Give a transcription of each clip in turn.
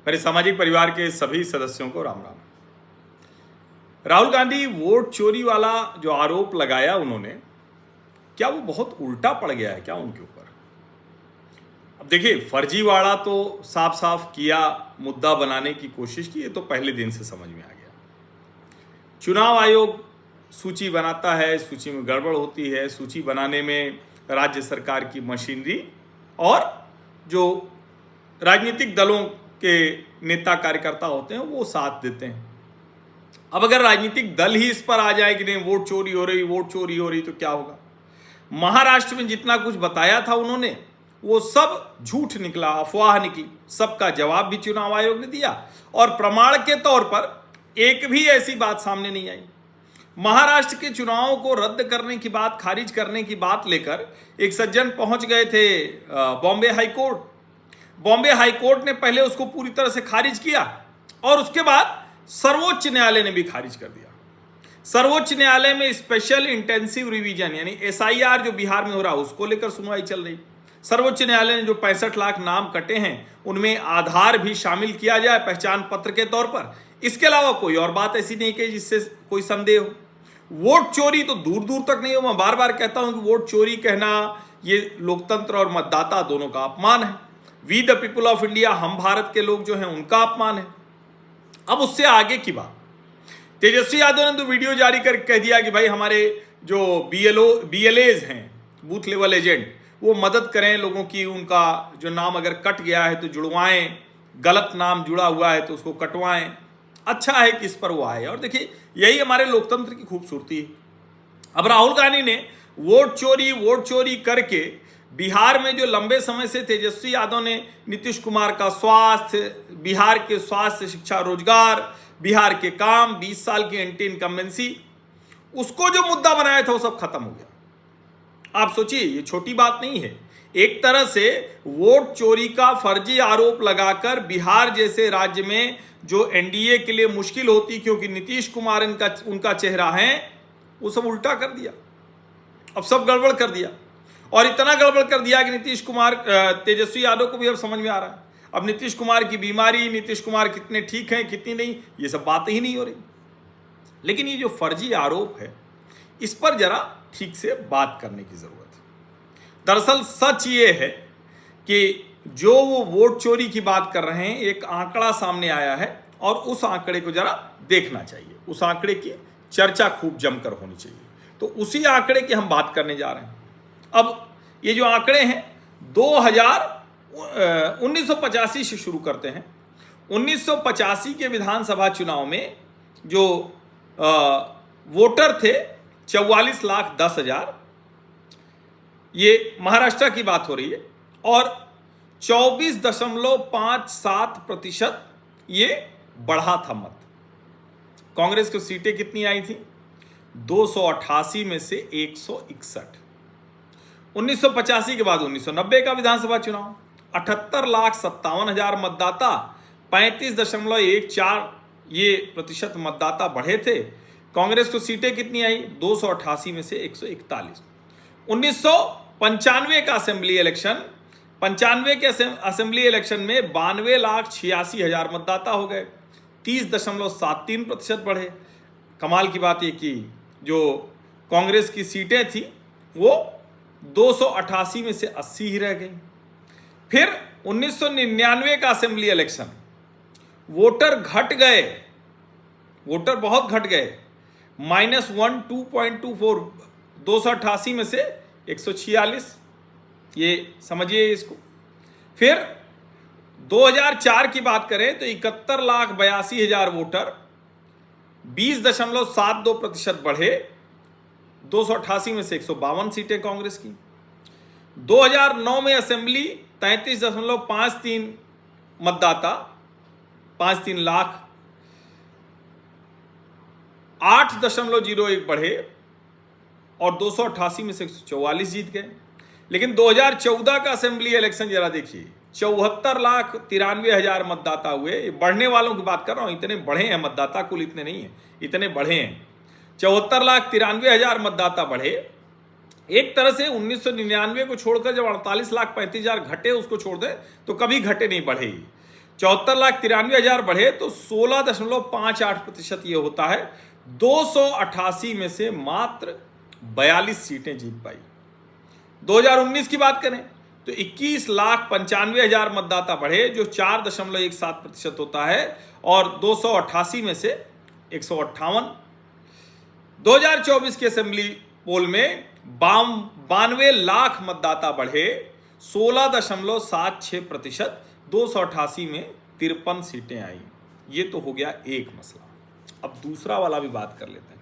मेरे सामाजिक परिवार के सभी सदस्यों को राम राम। राहुल गांधी वोट चोरी वाला जो आरोप लगाया उन्होंने, क्या वो बहुत उल्टा पड़ गया है क्या उनके ऊपर? अब देखिए, फर्जीवाड़ा तो साफ साफ किया, मुद्दा बनाने की कोशिश की, ये तो पहले दिन से समझ में आ गया। चुनाव आयोग सूची बनाता है, सूची में गड़बड़ होती है, सूची बनाने में राज्य सरकार की मशीनरी और जो राजनीतिक दलों के नेता कार्यकर्ता होते हैं वो साथ देते हैं। अब अगर राजनीतिक दल ही इस पर आ जाए कि नहीं वोट चोरी हो रही, वोट चोरी हो रही, तो क्या होगा? महाराष्ट्र में जितना कुछ बताया था उन्होंने वो सब झूठ निकला, अफवाह निकली। सबका जवाब भी चुनाव आयोग ने दिया और प्रमाण के तौर पर एक भी ऐसी बात सामने नहीं आई। महाराष्ट्र के चुनावों को रद्द करने की बात, खारिज करने की बात लेकर एक सज्जन पहुंच गए थे बॉम्बे हाईकोर्ट। बॉम्बे हाईकोर्ट ने पहले उसको पूरी तरह से खारिज किया और उसके बाद सर्वोच्च न्यायालय ने भी खारिज कर दिया। सर्वोच्च न्यायालय में स्पेशल इंटेंसिव रिवीजन यानी SIR जो बिहार में हो रहा है उसको लेकर सुनवाई चल रही। सर्वोच्च न्यायालय ने जो 65 लाख नाम कटे हैं उनमें आधार भी शामिल किया जाए पहचान पत्र के तौर पर। इसके अलावा कोई और बात ऐसी नहीं कही जिससे कोई संदेह हो। वोट चोरी तो दूर दूर तक नहीं हो। मैं बार बार कहता हूं कि वोट चोरी कहना ये लोकतंत्र और मतदाता दोनों का अपमान है। We the people of India, हम भारत के लोग जो हैं उनका अपमान है। अब उससे आगे की बात, तेजस्वी यादव ने तो वीडियो जारी कर कह दिया कि भाई हमारे जो BLAs हैं, बूथ लेवल एजेंट, वो मदद करें लोगों की, उनका जो नाम अगर कट गया है तो जुड़वाएं, गलत नाम जुड़ा हुआ है तो उसको कटवाएं। अच्छा है कि इस पर वो आए और देखिए यही हमारे लोकतंत्र की खूबसूरती है। अब राहुल गांधी ने वोट चोरी करके बिहार में जो लंबे समय से तेजस्वी यादव ने नीतीश कुमार का स्वास्थ्य, बिहार के स्वास्थ्य, शिक्षा, रोजगार, बिहार के काम, 20 साल की एंटी इनकम्बेंसी, उसको जो मुद्दा बनाया था वो सब खत्म हो गया। आप सोचिए, ये छोटी बात नहीं है। एक तरह से वोट चोरी का फर्जी आरोप लगाकर बिहार जैसे राज्य में जो NDA के लिए मुश्किल होती क्योंकि नीतीश कुमार उनका चेहरा है, वो सब उल्टा कर दिया। अब सब गड़बड़ कर दिया और इतना गड़बड़ कर दिया कि नीतीश कुमार, तेजस्वी यादव को भी अब समझ में आ रहा है अब नीतीश कुमार की बीमारी, नीतीश कुमार कितने ठीक हैं कितनी नहीं, ये सब बातें ही नहीं हो रही। लेकिन ये जो फर्जी आरोप है इस पर जरा ठीक से बात करने की जरूरत है। दरअसल सच ये है कि जो वो वोट चोरी की बात कर रहे हैं, एक आंकड़ा सामने आया है और उस आंकड़े को जरा देखना चाहिए। उस आंकड़े की चर्चा खूब जमकर होनी चाहिए। तो उसी आंकड़े की हम बात करने जा रहे हैं। अब ये जो आंकड़े हैं 1985 से शुरू करते हैं। 1985 के विधानसभा चुनाव में जो वोटर थे 44,10,000, ये महाराष्ट्र की बात हो रही है, और 24.57% ये बढ़ा था मत। कांग्रेस को सीटें कितनी आई थी? 288 में से 161। 1985 के बाद 1990 का विधानसभा चुनाव, 78,57,000 मतदाता, 35.14 ये प्रतिशत मतदाता बढ़े थे। कांग्रेस को सीटें कितनी आई? 288 में से 141। 1995 का असेंबली इलेक्शन, 95 के असेंबली इलेक्शन में 92,86,000 मतदाता हो गए, 30.73% बढ़े। कमाल की बात ये कि जो कांग्रेस की सीटें थी वो 288 में से 80 ही रह गई। फिर 1999 का असेंबली इलेक्शन, वोटर घट गए, वोटर बहुत घट गए, -2.24, 288 में से 146, ये समझिए इसको। फिर 2004 की बात करें तो 71,82,000 वोटर, 20.72% बढ़े, 288 में से 152 सीटें कांग्रेस की। 2009 में असेंबली 33.53 मतदाता, 53 लाख, 8.01 बढ़े और 288 में से 144 जीत गए। लेकिन 2014 का असेंबली इलेक्शन जरा देखिए, 74,93,000 मतदाता हुए। बढ़ने वालों की बात कर रहा हूं, इतने बढ़े हैं मतदाता, कुल इतने नहीं है, इतने बढ़े हैं। 74,93,000 मतदाता बढ़े। एक तरह से 1999 को छोड़कर जब 48,35,000 घटे, उसको छोड़ दें तो कभी घटे नहीं, बढ़े ही। 74,93,000 बढ़े तो 16.58% ये होता है। 288 में से मात्र 42 सीटें जीत पाई। 2019 की बात करें तो 21,95,000 मतदाता बढ़े जो 4.17% होता है और 288 में से 158। 2024 के असेंबली पोल में 92 लाख मतदाता बढ़े 16.76%। 288 में 53 सीटें आई। ये तो हो गया एक मसला। अब दूसरा वाला भी बात कर लेते हैं।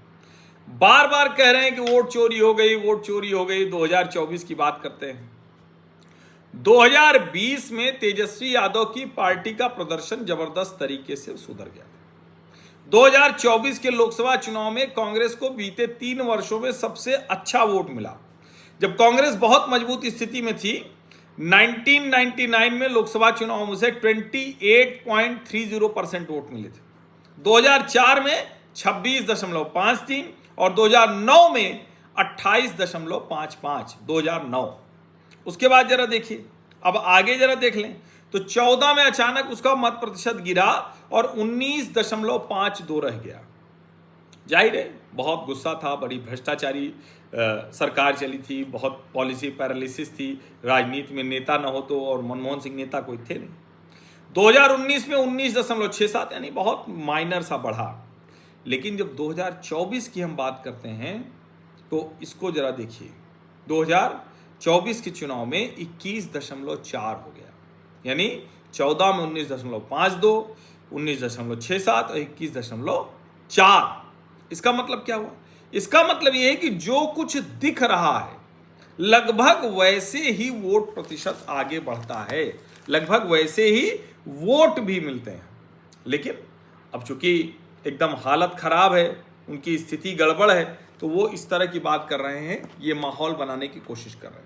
बार बार कह रहे हैं कि वोट चोरी हो गई, वोट चोरी हो गई। 2024 की बात करते हैं। 2020 में तेजस्वी यादव की पार्टी का प्रदर्शन जबरदस्त तरीके से सुधर गया। 2024 के लोकसभा चुनाव में कांग्रेस को बीते 3 वर्षों में सबसे अच्छा वोट मिला। जब कांग्रेस बहुत मजबूत स्थिति में थी, 1999 में लोकसभा चुनाव में से 28.30% वोट मिले थे। 2004 में 26.53 और 2009 में 28.55। 2009 उसके बाद जरा देखिए, अब आगे जरा देख लें तो 14 में अचानक उसका मत प्रतिशत गिरा और 19.52 रह गया। जाहिर है बहुत गुस्सा था, बड़ी भ्रष्टाचारी सरकार चली थी, बहुत पॉलिसी पैरालिसिस थी, राजनीति में नेता न हो तो, और मनमोहन सिंह नेता कोई थे नहीं। 2019 में 19.67 यानी बहुत माइनर सा बढ़ा। लेकिन जब 2024 की हम बात करते हैं तो इसको जरा देखिए। 2024 के चुनाव में 21.4 हो गया, यानी 14 में 19.52, 19.67 और 21.4। इसका मतलब क्या हुआ? इसका मतलब यह है कि जो कुछ दिख रहा है लगभग वैसे ही वोट प्रतिशत आगे बढ़ता है, लगभग वैसे ही वोट भी मिलते हैं। लेकिन अब चूंकि एकदम हालत खराब है, उनकी स्थिति गड़बड़ है, तो वो इस तरह की बात कर रहे हैं, ये माहौल बनाने की कोशिश कर रहे हैं।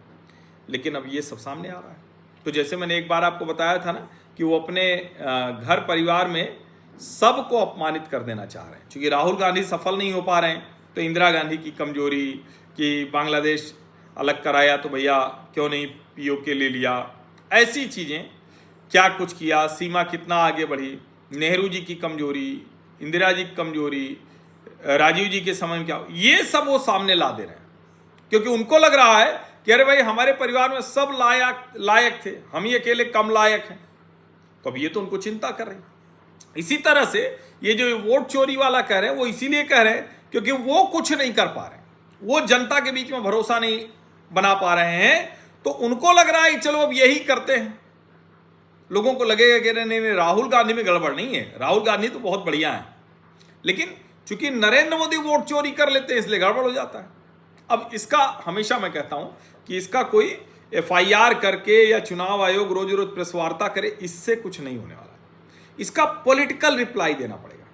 लेकिन अब ये सब सामने आ रहा है। तो जैसे मैंने एक बार आपको बताया था ना कि वो अपने घर परिवार में सबको अपमानित कर देना चाह रहे हैं। क्योंकि राहुल गांधी सफल नहीं हो पा रहे हैं तो इंदिरा गांधी की कमजोरी, कि बांग्लादेश अलग कराया तो भैया क्यों नहीं पीओके ले लिया, ऐसी चीज़ें, क्या कुछ किया, सीमा कितना आगे बढ़ी, नेहरू जी की कमजोरी, इंदिरा जी की कमजोरी, राजीव जी के समय में क्या, ये सब वो सामने ला दे रहे हैं। क्योंकि उनको लग रहा है कि अरे भाई हमारे परिवार में सब लायक थे, हम ही अकेले कम लायक हैं। तो अब ये तो उनको चिंता कर रही है। इसी तरह से ये जो वोट चोरी वाला कह रहे हैं वो इसीलिए कह रहे हैं क्योंकि वो कुछ नहीं कर पा रहे हैं, वो जनता के बीच में भरोसा नहीं बना पा रहे हैं। तो उनको लग रहा है चलो अब यही करते हैं। लोगों को लगेगा कि नहीं, राहुल गांधी में गड़बड़ नहीं है, राहुल गांधी तो बहुत बढ़िया है। लेकिन चूंकि नरेंद्र मोदी वोट चोरी कर लेते हैं इसलिए गड़बड़ हो जाता है। अब इसका हमेशा मैं कहता हूं कि इसका कोई FIR करके या चुनाव आयोग रोज रोज प्रेस वार्ता करे, इससे कुछ नहीं होने वाला। इसका पॉलिटिकल रिप्लाई देना पड़ेगा।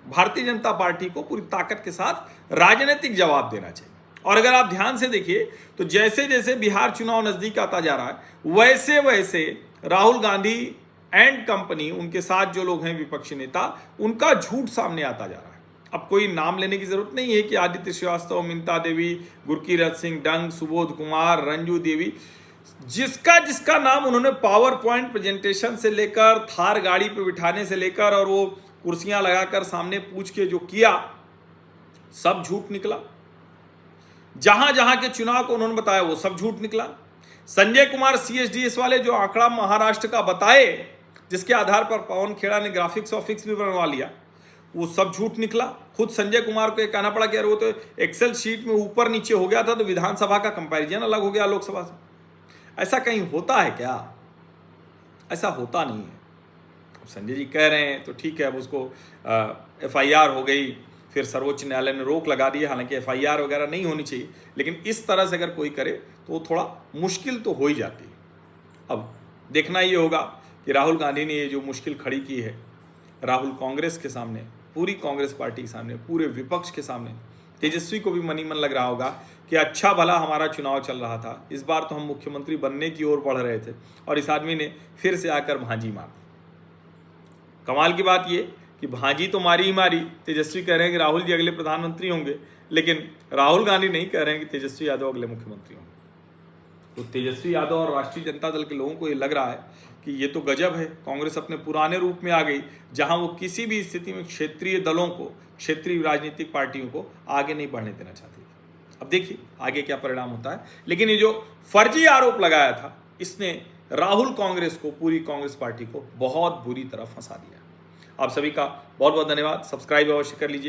भारतीय जनता पार्टी को पूरी ताकत के साथ राजनीतिक जवाब देना चाहिए। और अगर आप ध्यान से देखिए तो जैसे जैसे बिहार चुनाव नजदीक आता जा रहा है वैसे वैसे राहुल गांधी एंड कंपनी, उनके साथ जो लोग हैं विपक्षी नेता, उनका झूठ सामने आता जा रहा है। अब कोई नाम लेने की जरूरत नहीं है कि आदित्य श्रीवास्तव, मिनता देवी, गुरकीरत सिंह डंग, सुबोध कुमार, रंजू देवी, जिसका जिसका नाम उन्होंने पावर पॉइंट प्रेजेंटेशन से लेकर, थार गाड़ी पे बिठाने से लेकर और वो कुर्सियां लगाकर सामने पूछ के जो किया, सब झूठ निकला। जहां जहां के चुनाव को उन्होंने बताया वो सब झूठ निकला। संजय कुमार CSDS वाले जो आंकड़ा महाराष्ट्र का बताए, जिसके आधार पर पवन खेड़ा ने ग्राफिक्स और फिक्स भी बनवा लिया, वो सब झूठ निकला। खुद संजय कुमार को ये कहना पड़ा कि यार वो तो एक्सेल शीट में ऊपर नीचे हो गया था, तो विधानसभा का कंपैरिजन अलग हो गया लोकसभा से। ऐसा कहीं होता है क्या? ऐसा होता नहीं है। संजय जी कह रहे हैं तो ठीक है, अब उसको FIR हो गई, फिर सर्वोच्च न्यायालय ने रोक लगा दी, हालांकि FIR वगैरह नहीं होनी चाहिए, लेकिन इस तरह से अगर कोई करे तो वो थोड़ा मुश्किल तो हो ही जाती है। अब देखना ये होगा कि राहुल गांधी ने ये जो मुश्किल खड़ी की है, राहुल कांग्रेस के सामने, पूरी कांग्रेस पार्टी के सामने, पूरे विपक्ष के सामने, तेजस्वी को भी मनी मन लग रहा होगा कि अच्छा भला हमारा चुनाव चल रहा था, इस बार तो हम मुख्यमंत्री बनने की ओर बढ़ रहे थे और इस आदमी ने फिर से आकर भांजी मार। कमाल की बात ये कि भांजी तो मारी ही मारी, तेजस्वी कह रहे हैं कि राहुल जी अगले प्रधानमंत्री होंगे, लेकिन राहुल गांधी नहीं कह रहे हैं कि तेजस्वी यादव अगले मुख्यमंत्री होंगे। तो तेजस्वी यादव और राष्ट्रीय जनता दल के लोगों को ये लग रहा है कि ये तो गजब है, कांग्रेस अपने पुराने रूप में आ गई, जहां वो किसी भी स्थिति में क्षेत्रीय दलों को, क्षेत्रीय राजनीतिक पार्टियों को आगे नहीं बढ़ने देना चाहती। अब देखिए आगे क्या परिणाम होता है। लेकिन ये जो फर्जी आरोप लगाया था, इसने राहुल कांग्रेस को, पूरी कांग्रेस पार्टी को बहुत बुरी तरह फंसा दिया। आप सभी का बहुत बहुत धन्यवाद। सब्सक्राइब अवश्य कर लीजिए।